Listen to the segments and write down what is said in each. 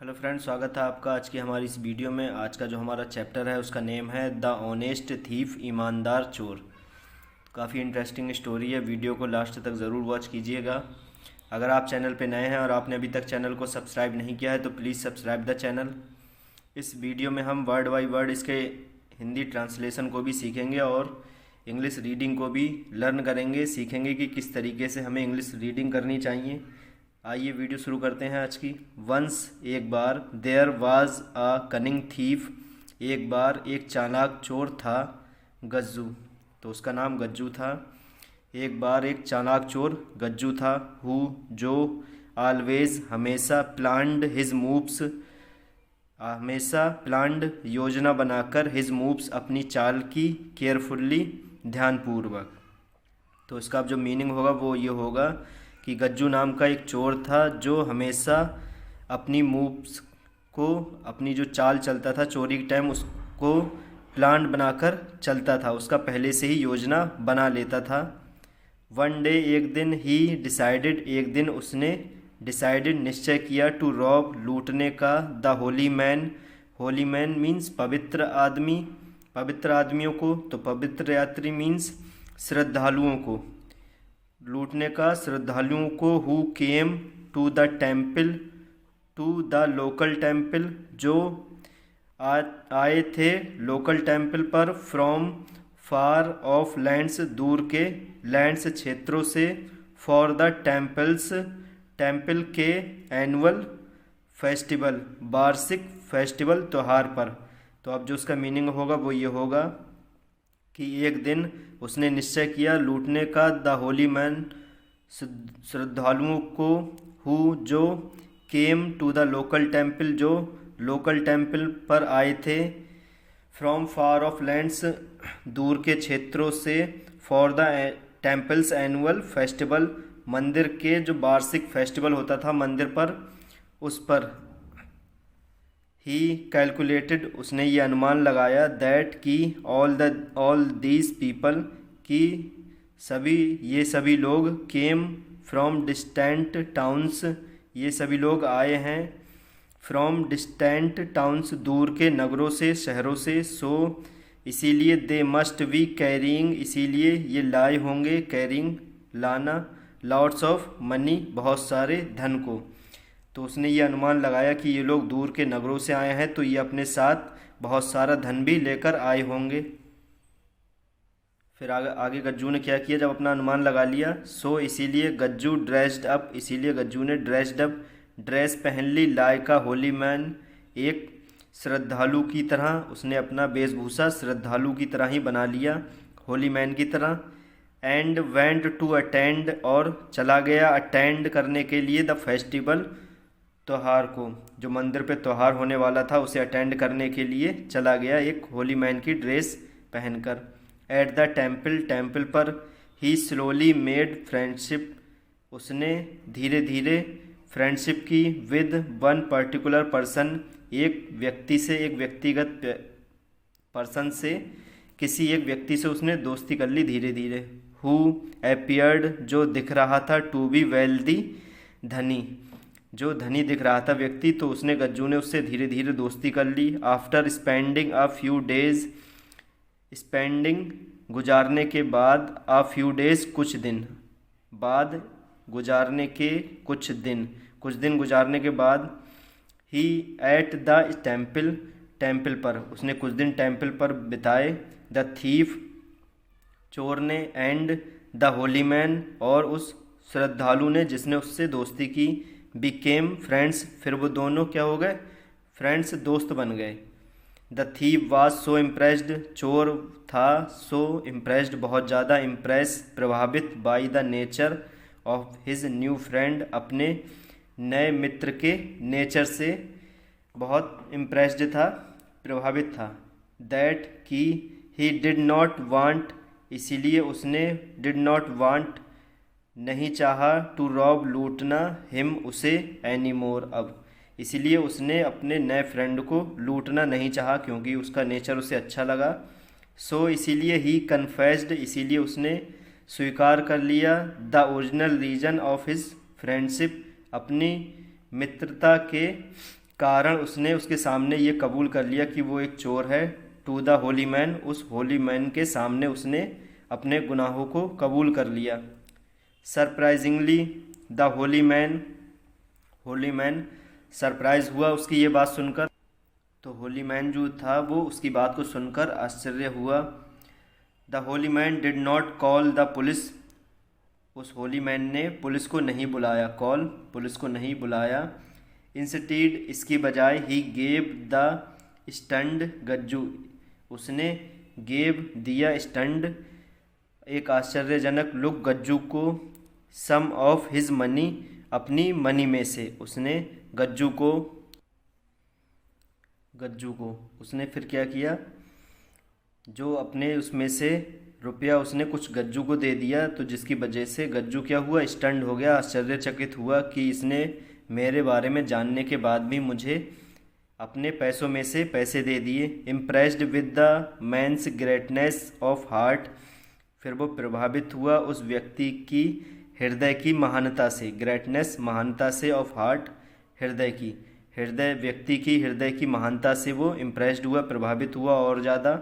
Hello friends, स्वागत है आपका आज की हमारी इस वीडियो में। आज का जो हमारा चैप्टर है उसका नेम है द ऑनेस्ट थीफ, ईमानदार चोर। काफ़ी इंटरेस्टिंग स्टोरी है, वीडियो को लास्ट तक ज़रूर वॉच कीजिएगा। अगर आप चैनल पे नए हैं और आपने अभी तक चैनल को सब्सक्राइब नहीं किया है तो प्लीज़ सब्सक्राइब द चैनल। इस वीडियो में हम वर्ड बाय वर्ड इसके हिंदी ट्रांसलेशन को भी सीखेंगे और इंग्लिश रीडिंग को भी लर्न करेंगे, सीखेंगे कि किस तरीके से हमें इंग्लिश रीडिंग करनी चाहिए। आइए वीडियो शुरू करते हैं आज की। वंस, एक बार, there was a cunning thief, एक बार एक चालाक चोर था। गज्जू, तो उसका नाम गज्जू था। एक बार एक चालाक चोर गज्जू था। हु, जो, ऑलवेज, हमेशा, प्लान्ड हिज मूव्स, हमेशा, प्लान्ड, योजना बनाकर, हिज मूव्स, अपनी चाल की, केयरफुल्ली, ध्यानपूर्वक। तो इसका अब जो मीनिंग होगा वो ये होगा कि गज्जू नाम का एक चोर था जो हमेशा अपनी मूव्स को, अपनी जो चाल चलता था चोरी के टाइम, उसको प्लान बनाकर चलता था, उसका पहले से ही योजना बना लेता था। वन डे, एक दिन, ही डिसाइडेड, एक दिन उसने, डिसाइडेड, निश्चय किया, टू रॉब, लूटने का, the Holi man, Holi man means पवित्र आदमी, पवित्र आदमियों को, तो पवित्र यात्री मीन्स श्रद्धालुओं को, लूटने का श्रद्धालुओं को। Who came to the temple, to the local temple, जो आए थे लोकल टेम्पल पर, फ्रॉम फार ऑफ लैंड्स, दूर के लैंड्स क्षेत्रों से, फॉर द टेम्पल्स, टेम्पल के, एनुअल फेस्टिवल, वार्षिक फेस्टिवल त्यौहार पर। तो अब जो उसका मीनिंग होगा वो ये होगा कि एक दिन उसने निश्चय किया लूटने का, द होली मैन, श्रद्धालुओं को, हु, जो, came to the local temple, जो लोकल टेम्पल पर आए थे, फ्रॉम फार ऑफ लैंड्स, दूर के क्षेत्रों से, for the temples annual festival, मंदिर के जो वार्षिक फेस्टिवल होता था मंदिर पर, उस पर। ही कैलकुलेटेड, उसने ये अनुमान लगाया, दैट कि, ऑल दीज पीपल, कि ये सभी लोग, केम फ्रॉम डिस्टेंट टाउन्स, ये सभी लोग आए हैं, फ्रॉम डिस्टेंट टाउन्स, दूर के नगरों से, शहरों से, सो, इसीलिए, दे मस्ट बी कैरिंग, इसीलिए ये लाए होंगे, कैरिंग, लाना, लॉट्स ऑफ मनी, बहुत सारे धन को। तो उसने ये अनुमान लगाया कि ये लोग दूर के नगरों से आए हैं तो ये अपने साथ बहुत सारा धन भी लेकर आए होंगे। फिर आगे आगे गज्जू ने क्या किया जब अपना अनुमान लगा लिया। सो, इसीलिए, गज्जू ड्रेस्ड अप, इसीलिए गज्जू ने ड्रेस्ड अप, ड्रेस पहन ली, लाइका होली मैन, एक श्रद्धालु की तरह, उसने अपना वेशभूषा श्रद्धालु की तरह ही बना लिया, होली मैन की तरह। एंड वेंट टू अटेंड, और चला गया अटेंड करने के लिए, द फेस्टिवल, त्यौहार को, जो मंदिर पे त्यौहार होने वाला था उसे अटेंड करने के लिए चला गया एक होली मैन की ड्रेस पहनकर। एट द टेम्पल, टेम्पल पर, ही स्लोली मेड फ्रेंडशिप, उसने धीरे धीरे फ्रेंडशिप की, विद वन पर्टिकुलर पर्सन, एक व्यक्ति से, एक व्यक्तिगत पर्सन से, किसी एक व्यक्ति से उसने दोस्ती कर ली धीरे धीरे। हु एपियर्ड, जो दिख रहा था, टू बी वेल्दी, धनी, जो धनी दिख रहा था व्यक्ति, तो उसने, गज्जू ने उससे धीरे धीरे दोस्ती कर ली। After spending a few days, spending, गुजारने के बाद, अ फ्यू डेज, कुछ दिन बाद, गुजारने के कुछ दिन, कुछ दिन गुजारने के बाद। ही एट द टेम्पल, टेम्पल पर, उसने कुछ दिन टेम्पल पर बिताए। द थीफ, चोर ने, एंड द होली मैन, और उस श्रद्धालु ने जिसने उससे दोस्ती की, बिकेम फ्रेंड्स, फिर वो दोनों क्या हो गए, फ्रेंड्स, दोस्त बन गए। The thief was so impressed, चोर था, सो इम्प्रेस्ड, बहुत ज़्यादा, इम्प्रेस, प्रभावित, by the nature of his new friend, अपने नए मित्र के नेचर से बहुत इम्प्रेस्ड था, प्रभावित था। दैट कि, ही डिड नॉट वांट, इसीलिए उसने, डिड नॉट वांट, नहीं चाहा, टू रॉब, लूटना, हिम, उसे, एनी मोर, अब, इसीलिए उसने अपने नए फ्रेंड को लूटना नहीं चाहा क्योंकि उसका नेचर उसे अच्छा लगा। सो, इसीलिए, ही कन्फेस्ड, इसीलिए उसने स्वीकार कर लिया, the original reason of his friendship, अपनी मित्रता के कारण उसने उसके सामने ये कबूल कर लिया कि वो एक चोर है। टू द होली मैन, उस होली मैन के सामने उसने अपने गुनाहों को कबूल कर लिया। Surprisingly the Holi man surprise हुआ उसकी ये बात सुनकर। तो होली मैन जो था वो उसकी बात को सुनकर आश्चर्य हुआ। The Holi man did not call the police, उस होली मैन ने पुलिस को नहीं बुलाया, पुलिस को नहीं बुलाया। इंस्टीड, इसकी बजाय he gave the stunned Gajju, उसने गेव दिया स्टंड, एक आश्चर्यजनक लुक गज्जू को, सम ऑफ हिज मनी, अपनी मनी में से, उसने गज्जू को उसने फिर क्या किया, जो अपने उसमें से रुपया उसने कुछ गज्जू को दे दिया। तो जिसकी वजह से गज्जू क्या हुआ, स्टंड हो गया, आश्चर्यचकित हुआ कि इसने मेरे बारे में जानने के बाद भी मुझे अपने पैसों में से पैसे दे दिए। Impressed with the man's greatness of heart, फिर वो प्रभावित हुआ उस व्यक्ति की हृदय की महानता से। ग्रेटनेस महानता से, ऑफ हार्ट हृदय की, व्यक्ति की हृदय की महानता से वो इम्प्रेस्ड हुआ, प्रभावित हुआ और ज़्यादा।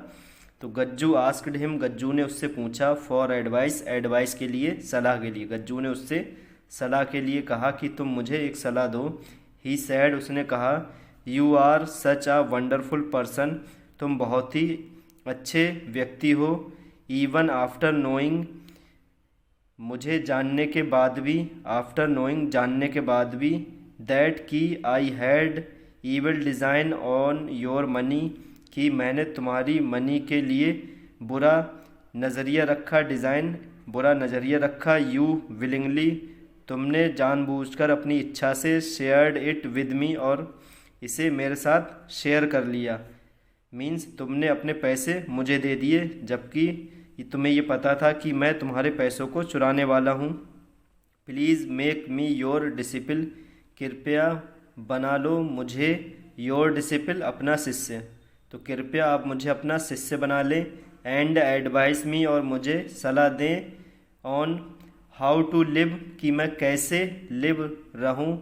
तो गज्जू आस्क्ड हिम, गज्जू ने उससे पूछा, फॉर एडवाइस, एडवाइस के लिए, सलाह के लिए। गज्जू ने उससे सलाह के लिए कहा कि तुम मुझे एक सलाह दो। ही सैड, उसने कहा, you are such a wonderful person, तुम बहुत ही अच्छे व्यक्ति हो। इवन आफ्टर नोइंग, मुझे जानने के बाद भी, आफ्टर नोइंग, जानने के बाद भी, दैट कि I had evil design on your money, कि मैंने तुम्हारी मनी के लिए बुरा नज़रिया रखा, डिज़ाइन बुरा नज़रिया रखा। यू विलिंगली, तुमने जानबूझकर अपनी इच्छा से, शेयर्ड इट विद मी, और इसे मेरे साथ शेयर कर लिया। मीन्स तुमने अपने पैसे मुझे दे दिए जबकि तुम्हें ये पता था कि मैं तुम्हारे पैसों को चुराने वाला हूँ। Please make me your disciple, कृपया बना लो मुझे योर डिसिपल, अपना शिष्य। तो कृपया आप मुझे अपना शिष्य बना लें। एंड एडवाइस मी, और मुझे सलाह दें, ऑन हाउ टू लिव, कि मैं कैसे लिव रहूं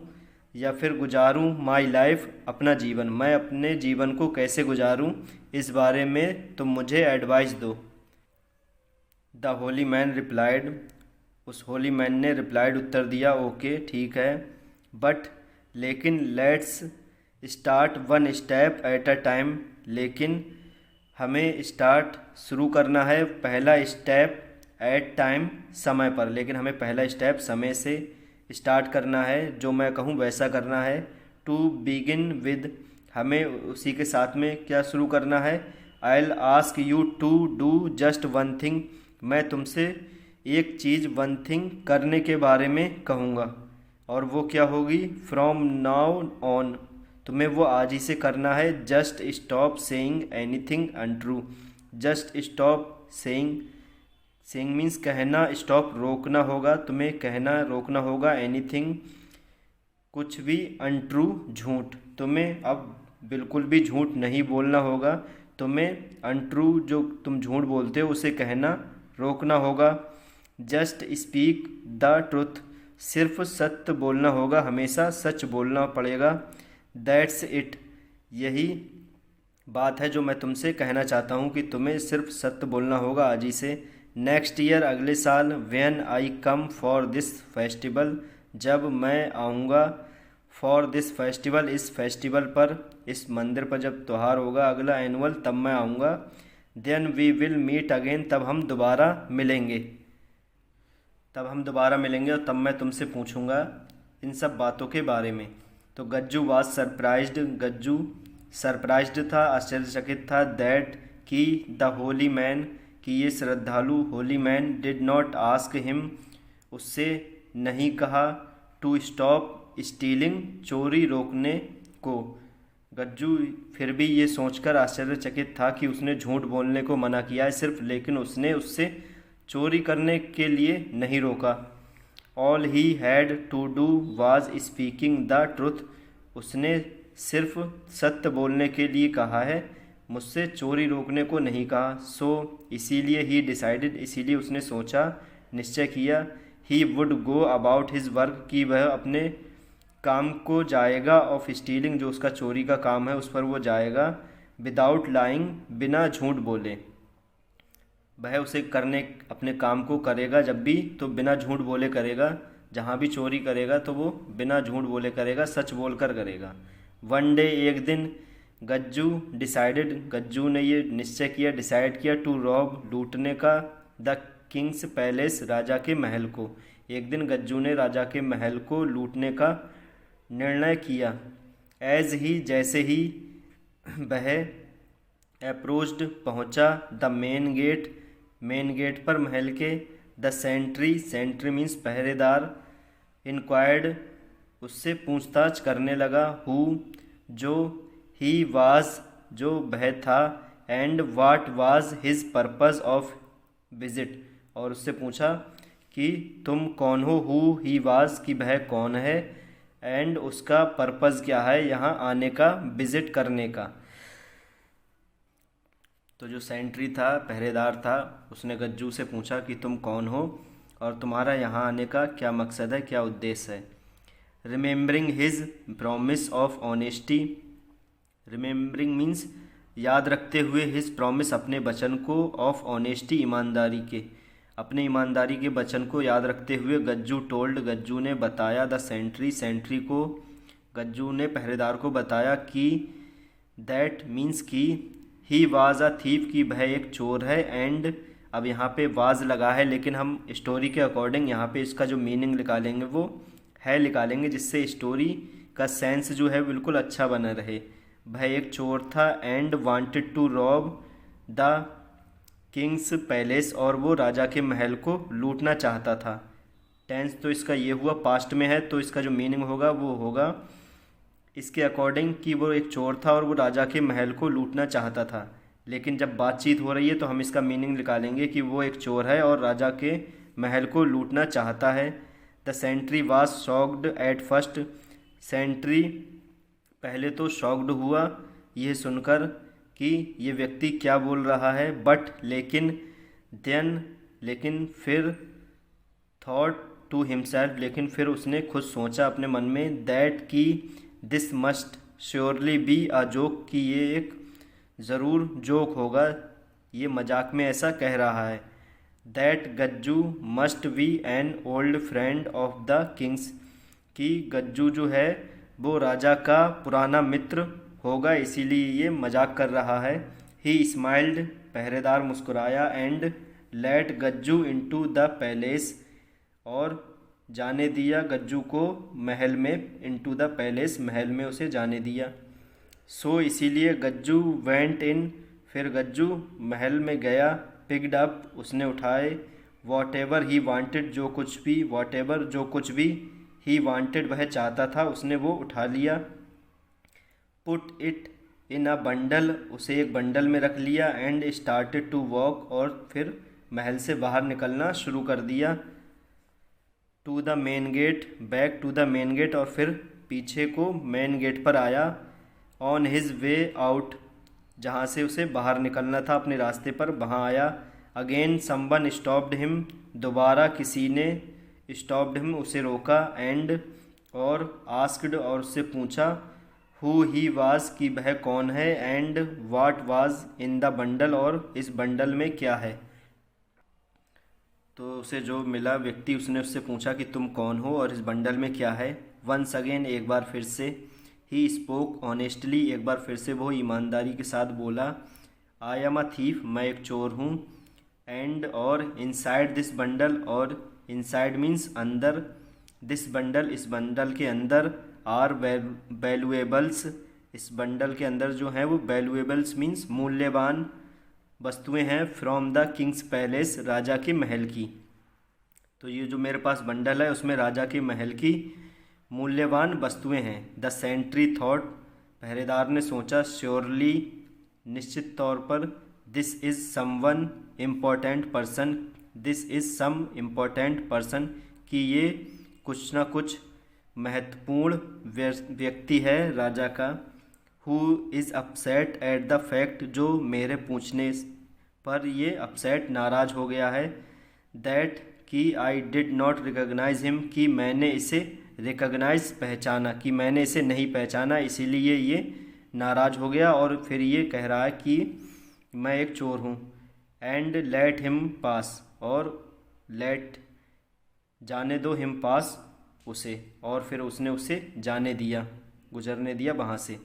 या फिर गुजारूं, माई लाइफ, अपना जीवन, मैं अपने जीवन को कैसे गुजारूं, इस बारे में तुम मुझे एडवाइस दो। द होली मैन रिप्लाइड, उस होली मैन ने रिप्लाइड, उत्तर दिया, ओके ठीक है, बट लेकिन, let's start one step at a time, लेकिन हमें स्टार्ट शुरू करना है पहला स्टेप, एट टाइम समय पर, लेकिन हमें पहला स्टेप समय से स्टार्ट करना है, जो मैं कहूँ वैसा करना है। टू बिगिन विद, हमें उसी के साथ में क्या शुरू करना है। I will ask you to do just one thing, मैं तुमसे एक चीज़, वन थिंग, करने के बारे में कहूँगा, और वो क्या होगी, फ्रॉम नाउ ऑन, तुम्हें वो आज ही से करना है। Just stop saying anything untrue, just stop saying, saying means कहना, स्टॉप रोकना होगा, तुम्हें कहना रोकना होगा, एनीथिंग कुछ भी, अनट्रू झूठ, तुम्हें अब बिल्कुल भी झूठ नहीं बोलना होगा, तुम्हें अनट्रू जो तुम झूठ बोलते हो उसे कहना रोकना होगा। जस्ट स्पीक द ट्रुथ, सिर्फ सत्य बोलना होगा, हमेशा सच बोलना पड़ेगा। दैट्स इट, यही बात है जो मैं तुमसे कहना चाहता हूँ कि तुम्हें सिर्फ सत्य बोलना होगा आज ही से। नेक्स्ट ईयर, अगले साल, when I come for this festival, जब मैं आऊँगा, फॉर दिस फेस्टिवल, इस फेस्टिवल पर, इस मंदिर पर जब त्यौहार होगा अगला एनुअल, तब मैं आऊँगा। Then we will meet again, तब हम दोबारा मिलेंगे, और तब मैं तुमसे पूछूंगा इन सब बातों के बारे में। तो Gajju was surprised, Gajju surprised था, आश्चर्यचकित था, दैट कि द होली मैन, कि ये श्रद्धालु Holi man, did not ask him, उससे नहीं कहा, टू स्टॉप स्टीलिंग, चोरी रोकने को। गज्जू फिर भी ये सोचकर आश्चर्यचकित था कि उसने झूठ बोलने को मना किया है सिर्फ, लेकिन उसने उससे चोरी करने के लिए नहीं रोका। All he had to do was speaking the truth, उसने सिर्फ सत्य बोलने के लिए कहा है, मुझसे चोरी रोकने को नहीं कहा। सो इसीलिए ही डिसाइडेड, इसीलिए उसने सोचा, निश्चय किया, he would go about his work, कि वह अपने काम को जाएगा, ऑफ स्टीलिंग जो उसका चोरी का काम है उस पर वो जाएगा, विदाउट लाइंग बिना झूठ बोले। वह उसे करने अपने काम को करेगा जब भी तो बिना झूठ बोले करेगा, जहाँ भी चोरी करेगा तो वो बिना झूठ बोले करेगा, सच बोल कर करेगा। वन डे एक दिन, गज्जू डिसाइडेड गज्जू ने ये निश्चय किया, डिसाइड किया, टू रॉब लूटने का, द किंग्स पैलेस राजा के महल को। एक दिन गज्जू ने राजा के महल को लूटने का निर्णय किया। एज ही जैसे ही वह अप्रोच्ड पहुंचा, द मेन गेट पर महल के, द सेंट्री मीन्स पहरेदार, इंक्वायर्ड उससे पूछताछ करने लगा, हु जो, ही वाज जो वह था, and what was his purpose of visit और उससे पूछा कि तुम कौन हो, हु ही वाज कि वह कौन है, एंड उसका पर्पस क्या है यहाँ आने का, विजिट करने का। तो जो सेंट्री था, पहरेदार था, उसने गज्जू से पूछा कि तुम कौन हो और तुम्हारा यहाँ आने का क्या मकसद है, क्या उद्देश्य है। Remembering his promise of honesty, remembering means याद रखते हुए, हिज प्रॉमिस अपने वचन को, ऑफ ऑनेस्टी ईमानदारी के, अपने ईमानदारी के वचन को याद रखते हुए, गज्जू टोल्ड गज्जू ने बताया, द सेंट्री को, गज्जू ने पहरेदार को बताया कि दैट मीन्स की, ही वाज अ थीफ की वह एक चोर है, एंड अब यहाँ पे वाज लगा है लेकिन हम स्टोरी के अकॉर्डिंग यहाँ पे इसका जो मीनिंग निकालेंगे वो है निकालेंगे, जिससे स्टोरी का सेंस जो है बिल्कुल अच्छा बना रहे। वह एक चोर था, and wanted to rob the king's palace और वो राजा के महल को लूटना चाहता था। टेंस तो इसका ये हुआ, पास्ट में है, तो इसका जो मीनिंग होगा वो होगा इसके अकॉर्डिंग कि वो एक चोर था और वो राजा के महल को लूटना चाहता था। लेकिन जब बातचीत हो रही है तो हम इसका मीनिंग निकालेंगे कि वो एक चोर है और राजा के महल को लूटना चाहता है। The sentry was shocked at first, sentry पहले तो शॉक्ड हुआ यह सुनकर कि ये व्यक्ति क्या बोल रहा है, बट लेकिन फिर थॉट टू हिमसेल्फ, लेकिन फिर उसने खुद सोचा अपने मन में, दैट कि this must surely be a joke, कि ये एक ज़रूर जोक होगा, ये मजाक में ऐसा कह रहा है। That Gajju must be an old friend of the Kings, कि गज्जू जो है वो राजा का पुराना मित्र होगा, इसीलिए ये मजाक कर रहा है। ही स्माइल्ड, पहरेदार मुस्कुराया, and let Gajju into the palace, और जाने दिया गज्जू को महल में, इनटू द पैलेस महल में उसे जाने दिया। सो इसीलिए गज्जू वेंट इन, फिर गज्जू महल में गया, पिक्ड अप उसने उठाए, वॉट एवर ही वांटेड जो कुछ भी, वॉट एवर जो कुछ भी, ही वांटेड वह चाहता था उसने वो उठा लिया। Put it in a bundle, उसे एक बंडल में रख लिया, एंड स्टार्टेड टू वॉक, और फिर महल से बाहर निकलना शुरू कर दिया। To the main gate, back to the main gate, और फिर पीछे को मेन गेट पर आया। ऑन हिज वे आउट, जहाँ से उसे बाहर निकलना था अपने रास्ते पर, वहाँ आया। अगेन समवन स्टॉप्ड हिम, दोबारा किसी ने स्टॉप्ड हिम उसे रोका, एंड और आस्क्ड और उससे पूछा, हु ही वाज कि वह कौन है, and what was in the bundle और इस बंडल में क्या है। तो उसे जो मिला व्यक्ति उसने उससे पूछा कि तुम कौन हो और इस बंडल में क्या है। वंस अगेन, एक बार फिर से, ही स्पोक ऑनेस्टली, एक बार फिर से वो ईमानदारी के साथ बोला, आई एम अ थीफ, मैं एक चोर हूँ, एंड और इनसाइड दिस बंडल, और इनसाइड मीन्स अंदर, दिस बंडल इस बंडल के अंदर, आर वैल्यूएबल्स, इस बंडल के अंदर जो है वो वैल्यूएबल्स मीन्स मूल्यवान वस्तुएं हैं, फ्रॉम द किंग्स पैलेस, राजा के महल की। तो ये जो मेरे पास बंडल है उसमें राजा के महल की मूल्यवान वस्तुएं हैं। द सेंट्री थॉट, पहरेदार ने सोचा, श्योरली निश्चित तौर पर, this is someone important person, this is some important person, कि ये कुछ ना कुछ महत्वपूर्ण व्यक्ति है राजा का। Who is upset at the fact, जो मेरे पूछने पर ये अपसेट नाराज़ हो गया है। दैट कि I did not recognise him, कि मैंने इसे रिकग्नाइज पहचाना कि मैंने इसे नहीं पहचाना, इसीलिए ये नाराज़ हो गया और फिर ये कह रहा है कि मैं एक चोर हूँ। एंड लेट हिम पास, और लेट जाने दो, हिम पास उसे, और फिर उसने उसे जाने दिया, गुजरने दिया वहाँ से।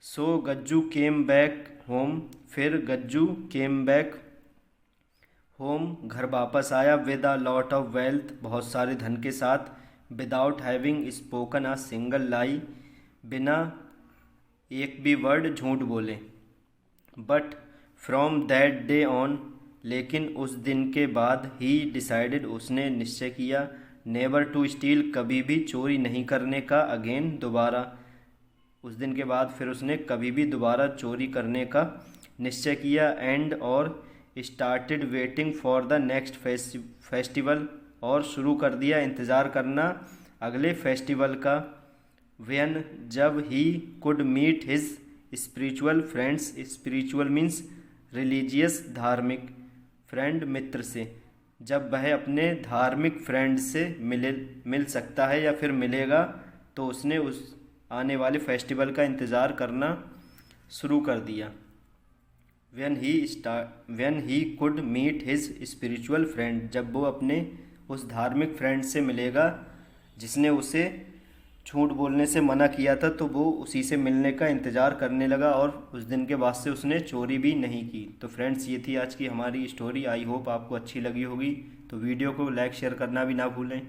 So Gajju came back home, फिर गज्जू केम बैक होम, घर वापस आया, with a lot of wealth, बहुत सारे धन के साथ, without having spoken a single lie, बिना एक भी वर्ड झूठ बोले। But from that day on, लेकिन उस दिन के बाद, ही डिसाइडेड, उसने निश्चय किया, नेवर टू स्टील, कभी भी चोरी नहीं करने का, अगेन, दोबारा। उस दिन के बाद फिर उसने कभी भी दोबारा चोरी करने का निश्चय किया। एंड, और started waiting for the next festival, और शुरू कर दिया इंतज़ार करना अगले फेस्टिवल का। व्हेन, जब, he could meet his spiritual friends, spiritual means religious, धार्मिक, फ्रेंड मित्र से, जब वह अपने धार्मिक फ्रेंड से मिल सकता है या फिर मिलेगा, तो उसने उस आने वाले फेस्टिवल का इंतज़ार करना शुरू कर दिया। When he could meet his spiritual friend, जब वो अपने उस धार्मिक फ्रेंड से मिलेगा जिसने उसे झूठ बोलने से मना किया था, तो वो उसी से मिलने का इंतज़ार करने लगा और उस दिन के बाद से उसने चोरी भी नहीं की। तो फ्रेंड्स, ये थी आज की हमारी स्टोरी। आई होप आपको अच्छी लगी होगी। तो वीडियो को लाइक शेयर करना भी ना भूलें।